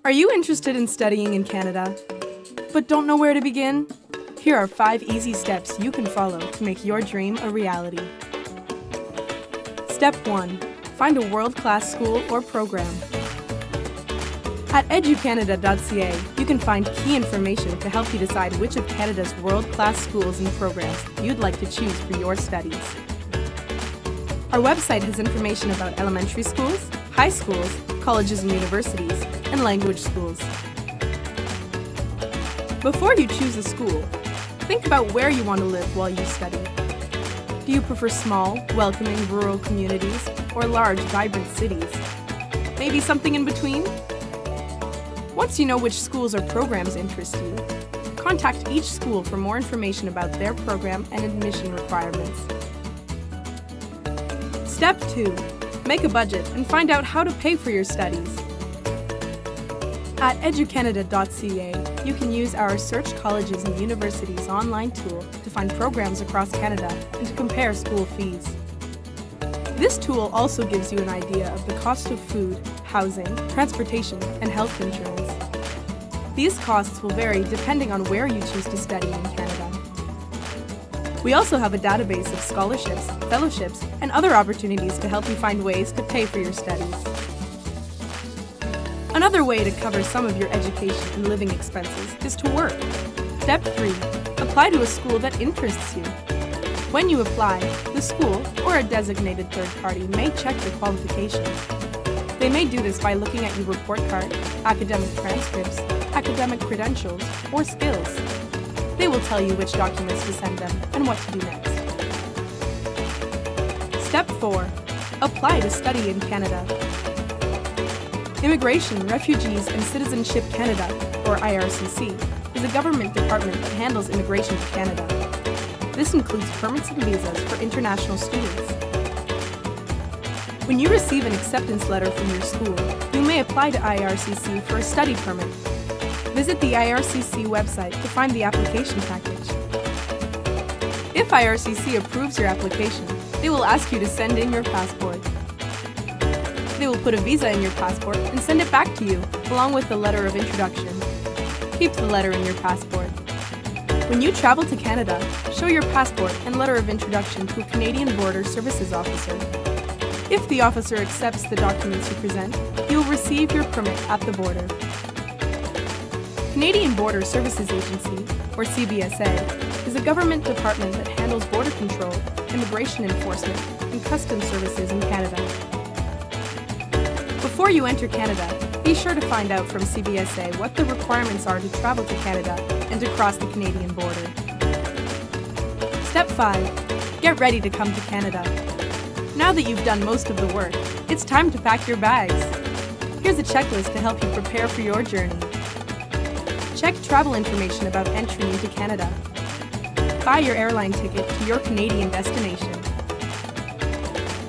Are you interested in studying in Canada, but don't know where to begin? Here are 5 easy steps you can follow to make your dream a reality. Step 1. Find a world-class school or program. At 𝐻𝐿𝐴𝒂𝒄𝒌𝒆𝒏𝒛𝒊𝒆 you can find key information to help you decide which of Canada's world-class schools and programs you'd like to choose for your studies. Our website has information about elementary schools, high schools, colleges and universities, and language schools. Before you choose a school, think about where you want to live while you study. Do you prefer small, welcoming rural communities or large, vibrant cities? Maybe something in between? Once you know which schools or programs interest you, contact each school for more information about their program and admission requirements. Step 2. Make a budget and find out how to pay for your studies. At EduCanada.ca, you can use our Search Colleges and Universities online tool to find programs across Canada and to compare school fees. This tool also gives you an idea of the cost of food, housing, transportation, and health insurance. These costs will vary depending on where you choose to study in Canada. We also have a database of scholarships, fellowships, and other opportunities to help you find ways to pay for your studies. Another way to cover some of your education and living expenses is to work. Step 3. Apply to a school that interests you. When you apply, the school or a designated third party may check your qualifications. They may do this by looking at your report card, academic transcripts, academic credentials, or skills. They will tell you which documents to send them and what to do next. Step 4. Apply to study in Canada. Immigration, Refugees and Citizenship Canada, or IRCC, is a government department that handles immigration to Canada. This includes permits and visas for international students. When you receive an acceptance letter from your school, you may apply to IRCC for a study permit. Visit the IRCC website to find the application package. If IRCC approves your application, they will ask you to send in your passport. They will put a visa in your passport and send it back to you, along with the letter of introduction. Keep the letter in your passport. When you travel to Canada, show your passport and letter of introduction to a Canadian Border Services officer. If the officer accepts the documents you present, you will receive your permit at the border. Canadian Border Services Agency, or CBSA, is a government department that handles border control, immigration enforcement, and customs services in Canada. Before you enter Canada, be sure to find out from CBSA what the requirements are to travel to Canada and to cross the Canadian border. Step 5. Get ready to come to Canada. Now that you've done most of the work, it's time to pack your bags. Here's a checklist to help you prepare for your journey. Check travel information about entry into Canada. Buy your airline ticket to your Canadian destination.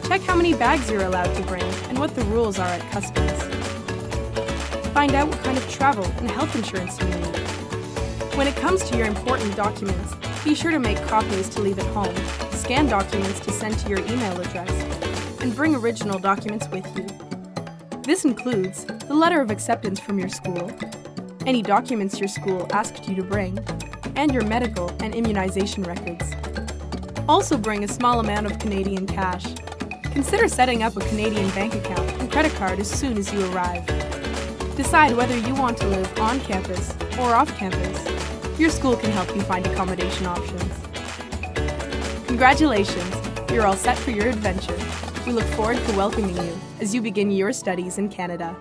Check how many bags you're allowed to bring and what the rules are at customs. Find out what kind of travel and health insurance you need. When it comes to your important documents, be sure to make copies to leave at home, scan documents to send to your email address, and bring original documents with you. This includes the letter of acceptance from your school, any documents your school asked you to bring, and your medical and immunization records. Also bring a small amount of Canadian cash. Consider setting up a Canadian bank account and credit card as soon as you arrive. Decide whether you want to live on campus or off campus. Your school can help you find accommodation options. Congratulations! You're all set for your adventure. We look forward to welcoming you as you begin your studies in Canada.